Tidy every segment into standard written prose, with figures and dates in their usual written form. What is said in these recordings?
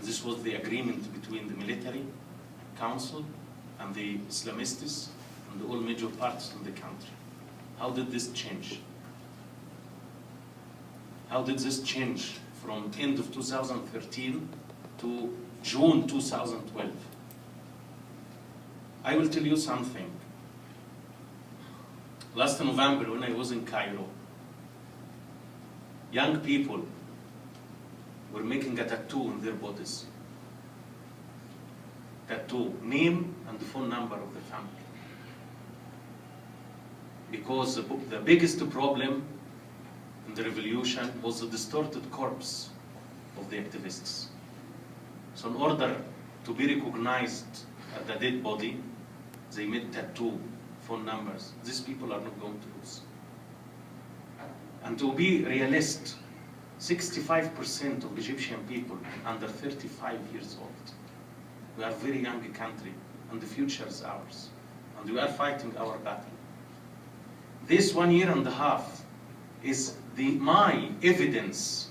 And this was the agreement between the military council and the Islamists and all major parties in the country. How did this change? How did this change from end of 2013 to June 2012? I will tell you something. Last November, when I was in Cairo, young people were making a tattoo on their bodies. Tattoo, name and the phone number of the family. Because the biggest problem in the revolution was the distorted corpse of the activists. So in order to be recognized as the dead body, they made tattoo, phone numbers. These people are not going to lose. And to be realist, 65% of Egyptian people under 35 years old. We are a very young country, and the future is ours. And we are fighting our battle. This 1.5 years is my evidence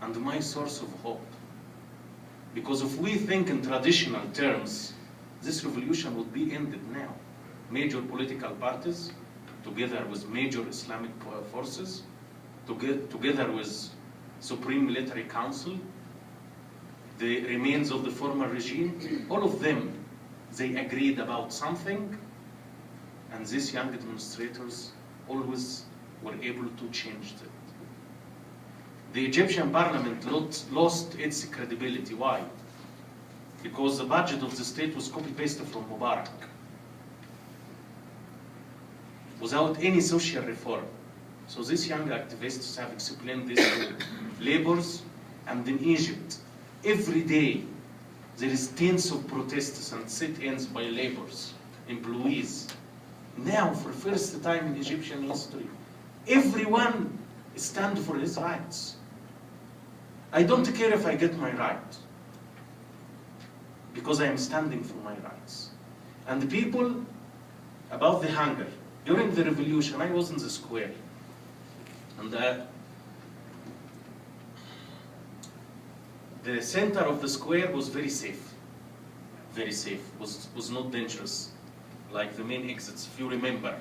and my source of hope. Because if we think in traditional terms, this revolution would be ended now. Major political parties, together with major Islamic forces, together with Supreme Military Council, the remains of the former regime, all of them, they agreed about something, and these young demonstrators always were able to change it. The Egyptian parliament lost its credibility. Why? Because the budget of the state was copy-pasted from Mubarak, without any social reform. So these young activists have explained this to laborers, and in Egypt, every day there is tens of protests and sit-ins by laborers, employees. Now, for the first time in Egyptian history, everyone stands for his rights. I don't care if I get my right, because I am standing for my rights. And the people, about the hunger, during the revolution, I was in the square, and the center of the square was very safe, was not dangerous, like the main exits, if you remember,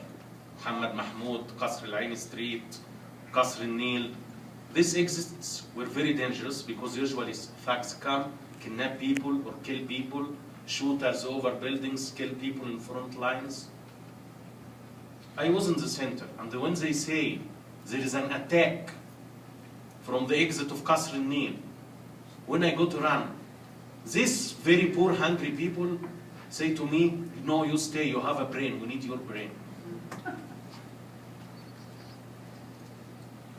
Muhammad Mahmoud, Qasr al-Ain Street, Qasr al-Nil. These exits were very dangerous because usually thugs come, kidnap people or kill people, shooters over buildings, kill people in front lines. I was in the center, and when they say there is an attack from the exit of Qasr al-Nil, when I go to run, these very poor, hungry people say to me, no, you stay, you have a brain, we need your brain.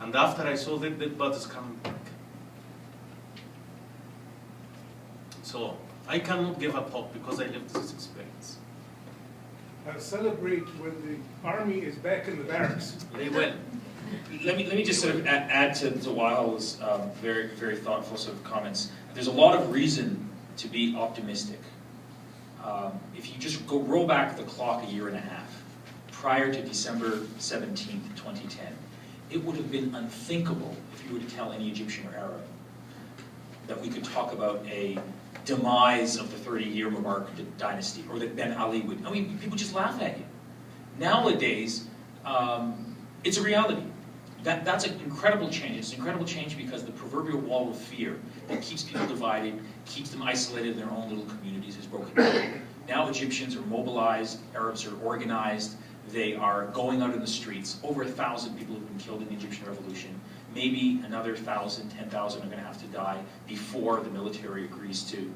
And after I saw that dead bodies coming back. So I cannot give up hope because I lived this experience. Celebrate when the army is back in the barracks. They will. Let me just sort of add to Wael's very, very thoughtful sort of comments. There's a lot of reason to be optimistic. If you just roll back the clock 1.5 years, prior to December 17th, 2010, it would have been unthinkable if you were to tell any Egyptian or Arab that we could talk about a demise of the 30-year Mubarak dynasty, or that Ben Ali would, I mean, people just laugh at you. Nowadays, it's a reality. That's an incredible change. It's an incredible change because the proverbial wall of fear that keeps people divided, keeps them isolated in their own little communities is broken down. Now Egyptians are mobilized, Arabs are organized, they are going out in the streets. Over 1,000 people have been killed in the Egyptian Revolution. Maybe another 1,000, 10,000 are going to have to die before the military agrees to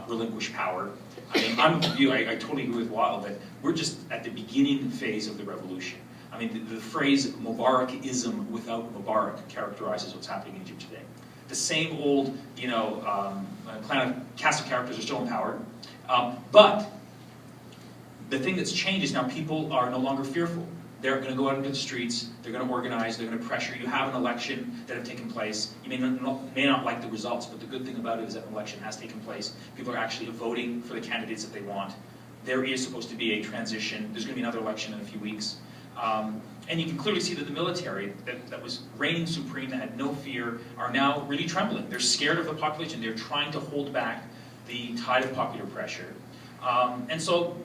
relinquish power. I mean, I totally agree with Wael that we're just at the beginning phase of the revolution. I mean, the phrase Mubarakism without Mubarak characterizes what's happening in Egypt today. The same old, cast of characters are still in power, but the thing that's changed is now people are no longer fearful. They're going to go out into the streets, they're going to organize, they're going to pressure. You have an election that have taken place. You may not like the results, but the good thing about it is that an election has taken place. People are actually voting for the candidates that they want. There is supposed to be a transition. There's going to be another election in a few weeks. And you can clearly see that the military that was reigning supreme, that had no fear, are now really trembling. They're scared of the population. They're trying to hold back the tide of popular pressure. And so,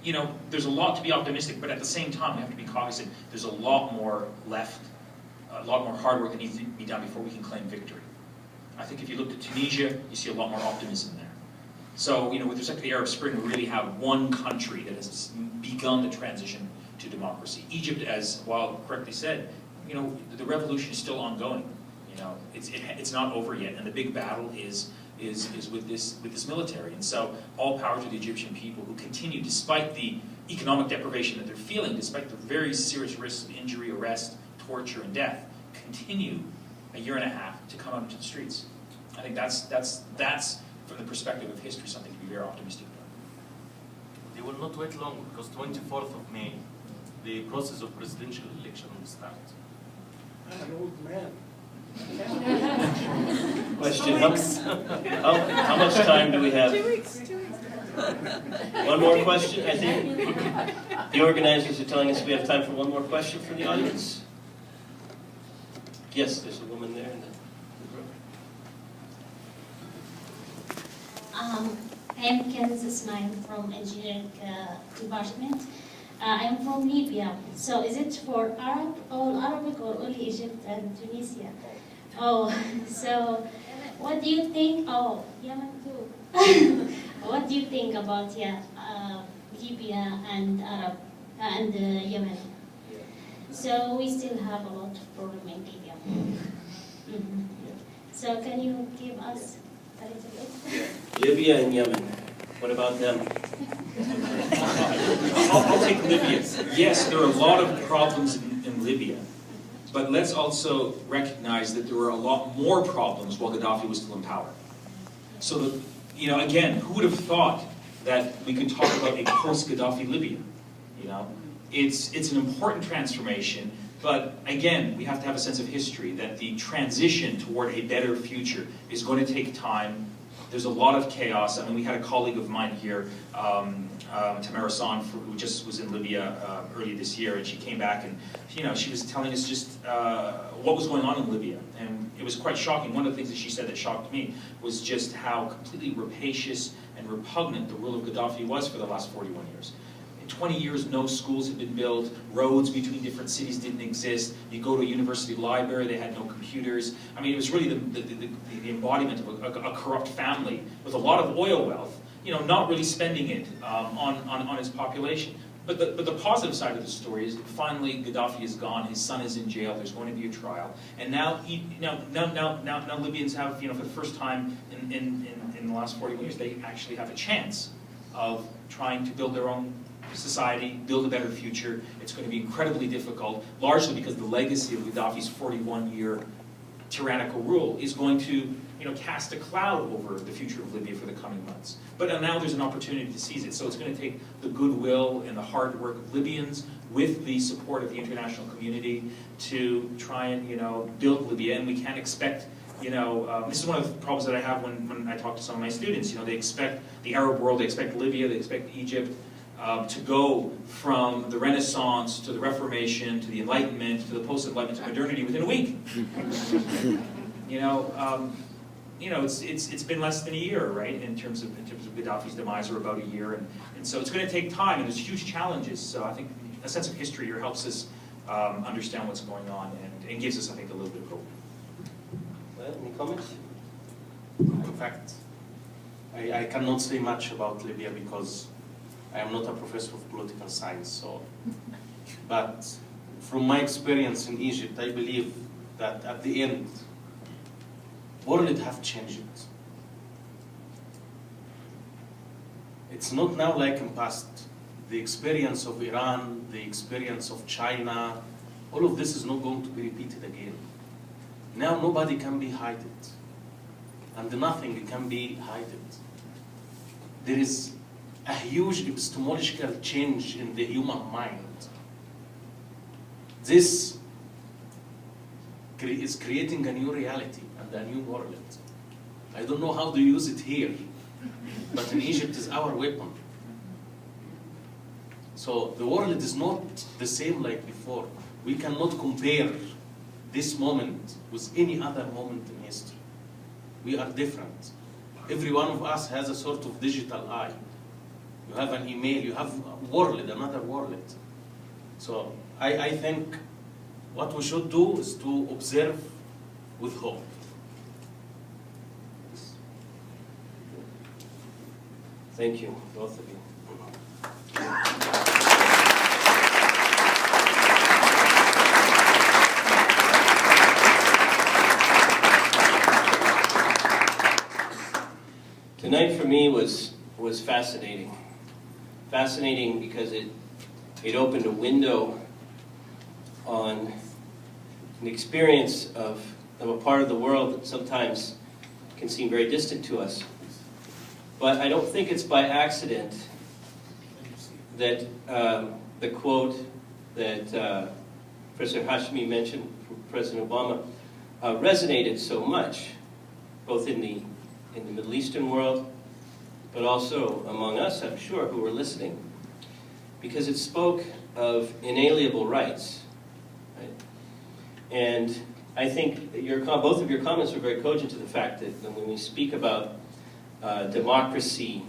you know, there's a lot to be optimistic, but at the same time, we have to be cognizant there's a lot more left, a lot more hard work that needs to be done before we can claim victory. I think if you look at Tunisia, you see a lot more optimism there. So, you know, with respect to the Arab Spring, we really have one country that has begun the transition to democracy. Egypt, as Wael correctly said, you know, the revolution is still ongoing. You know, it's not over yet, and the big battle is with this military. And so, all power to the Egyptian people who continue, despite the economic deprivation that they're feeling, despite the very serious risks of injury, arrest, torture, and death, continue a year and a half to come out into the streets. I think that's from the perspective of history something to be very optimistic about. They will not wait long, because 24th of May, the process of presidential election will start. I'm an old man. Question, how much time do we have? 2 weeks. One more question, I think. The organizers are telling us we have time for one more question from the audience. Yes, there's a woman there in the room. I am Kenz Ismail from Engineering Department. I am from Libya. So is it for all Arabic or only Egypt and Tunisia? Oh, so what do you think? Oh, Yemen too. What do you think about Libya and Yemen? So we still have a lot of problem in Libya. So can you give us a little bit? Libya and Yemen. What about them? I'll take Libya. Yes, there are a lot of problems in Libya, but let's also recognize that there were a lot more problems while Gaddafi was still in power. So, that, you know, again, who would have thought that we could talk about a post-Gaddafi Libya? You know, it's an important transformation, but again, we have to have a sense of history that the transition toward a better future is going to take time. There's a lot of chaos. I mean, we had a colleague of mine here, Tamara San, who just was in Libya earlier this year, and she came back and, you know, she was telling us just what was going on in Libya, and it was quite shocking. One of the things that she said that shocked me was just how completely rapacious and repugnant the rule of Gaddafi was for the last 41 years. In 20 years, no schools had been built, roads between different cities didn't exist, you go to a university library, they had no computers. I mean, it was really the embodiment of a corrupt family with a lot of oil wealth, you know, not really spending it on its population. But the positive side of the story is that finally Gaddafi is gone, his son is in jail, there's going to be a trial, and now Libyans have, you know, for the first time in the last 41 years, they actually have a chance of trying to build their own society, build a better future. It's going to be incredibly difficult, largely because the legacy of Gaddafi's 41-year tyrannical rule is going to, you know, cast a cloud over the future of Libya for the coming months. But now there's an opportunity to seize it. So it's going to take the goodwill and the hard work of Libyans with the support of the international community to try and, you know, build Libya. And we can't expect, you know, this is one of the problems that I have when I talk to some of my students. You know, they expect the Arab world, they expect Libya, they expect Egypt, to go from the Renaissance to the Reformation to the Enlightenment to the post-Enlightenment to modernity within a week. You know, it's been less than a year, right? In terms of Gaddafi's demise, or about a year, and so it's going to take time, and there's huge challenges. So I think a sense of history here helps us understand what's going on, and gives us, I think, a little bit of hope. Well, any comments? In fact, I cannot say much about Libya because I am not a professor of political science. So, but from my experience in Egypt, I believe that at the end, world have changed. It's not now like in past. The experience of Iran, the experience of China, all of this is not going to be repeated again. Now nobody can be hidden, and nothing can be hidden. There is a huge epistemological change in the human mind. This is creating a new reality and a new world. I don't know how to use it here, but in Egypt is our weapon. So the world is not the same like before. We cannot compare this moment with any other moment in history. We are different. Every one of us has a sort of digital eye. You have an email, you have a world, another world. So I think what we should do is to observe with hope. Thank you, both of you. Tonight for me was fascinating. Fascinating because it opened a window on an experience of a part of the world that sometimes can seem very distant to us. But I don't think it's by accident that the quote that Professor Hashmi mentioned from President Obama resonated so much, both in the Middle Eastern world, but also among us, I'm sure, who were listening, because it spoke of inalienable rights. Right? And I think both of your comments were very cogent to the fact that when we speak about democracy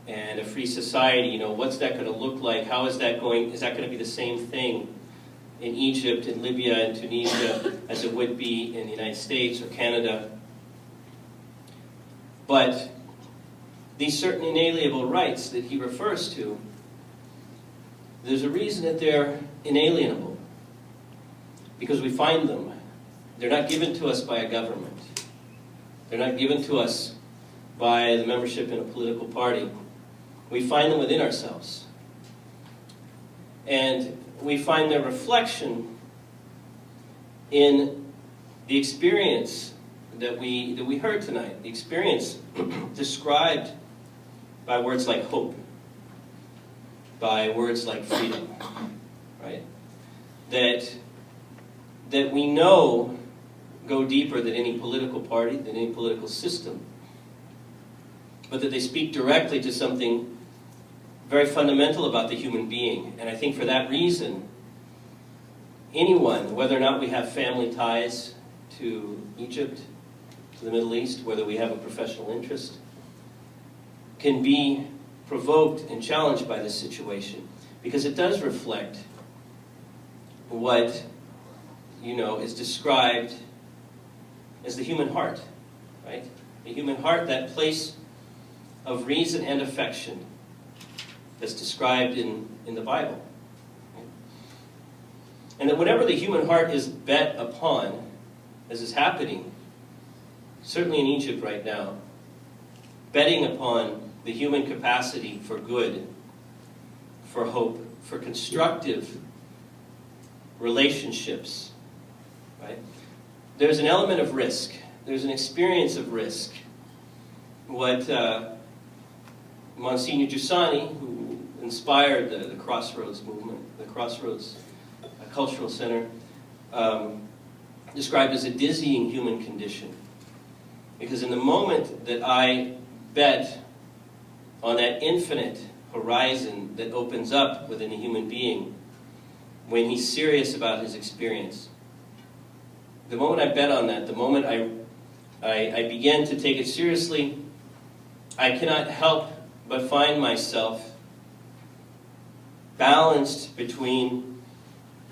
and a free society, what's that going to look like? How is that going? Is that going to be the same thing in Egypt, in Libya, and Tunisia as it would be in the United States or Canada? But these certain inalienable rights that he refers to, there's a reason that they're inalienable. Because we find them. They're not given to us by a government. They're not given to us by the membership in a political party. We find them within ourselves. And we find their reflection in the experience that we heard tonight. The experience described by words like hope, by words like freedom, right? That we know go deeper than any political party, than any political system, but that they speak directly to something very fundamental about the human being. And I think for that reason, anyone, whether or not we have family ties to Egypt, to the Middle East, whether we have a professional interest, can be provoked and challenged by this situation, because it does reflect what is described as the human heart, right? The human heart, that place of reason and affection that's described in the Bible. Right? And that whenever the human heart is bet upon, as is happening, certainly in Egypt right now, betting upon the human capacity for good, for hope, for constructive relationships, right? There's an element of risk. There's an experience of risk. What Monsignor Giussani, who inspired the Crossroads movement, the Crossroads Cultural Center, described as a dizzying human condition. Because in the moment that I bet on that infinite horizon that opens up within a human being, when he's serious about his experience, the moment I bet on that, the moment I begin to take it seriously, I cannot help but find myself balanced between,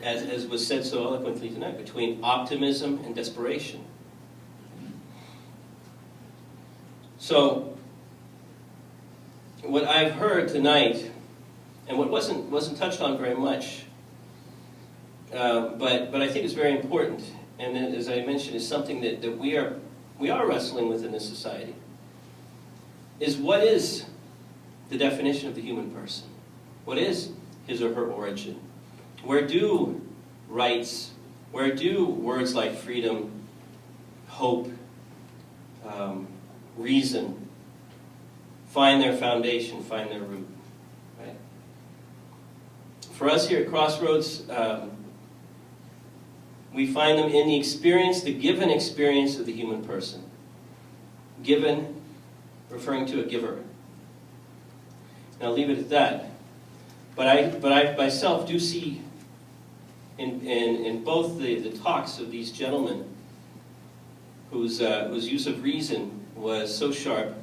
as was said so eloquently tonight, between optimism and desperation. So, what I've heard tonight, and what wasn't touched on very much, but I think it's very important, and as I mentioned, is something that we are wrestling with in this society, is what is the definition of the human person? What is his or her origin? Where do rights, where do words like freedom, hope, reason find their foundation, find their root? Right? For us here at Crossroads, we find them in the experience, the given experience of the human person. Given, referring to a giver. And I'll leave it at that. But I myself do see in both the talks of these gentlemen whose use of reason was so sharp